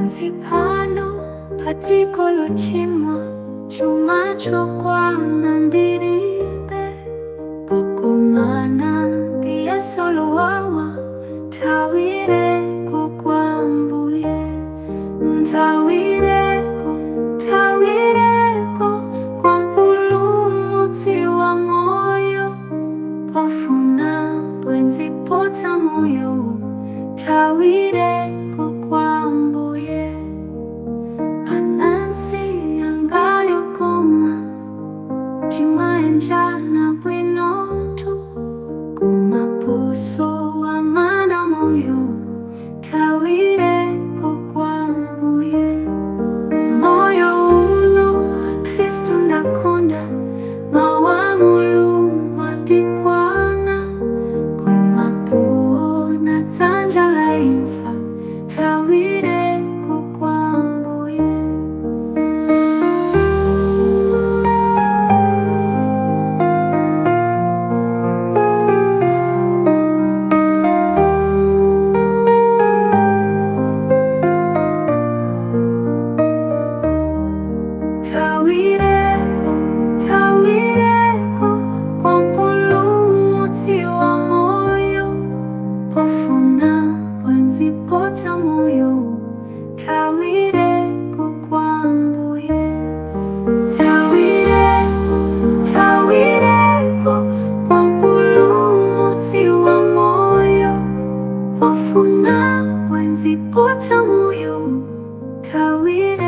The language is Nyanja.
Sipano patikolo chimwa chumacho kwa nandiribe kukumana ndiye solo wawa tawire kukwambuye tawireko kwa mpulumutsi wa moyo pofuna bwenzi pota moyo tawireko kwambuye anansi angaliokoma chimaenjana bwinotu kumaposo amana moyo tawireko kwambuye moyo uno Kristu ndakonda mawa Mulungu andikwana kumapuona tanja la imfa tawireko kwambuye tawireko kwa mpulumutsi wa moyo pofuna bwenzi pota moyo tawireko kwambuye tawireko kwa mpulumutsi wa moyo pofuna bwenzi pota moyo tawireko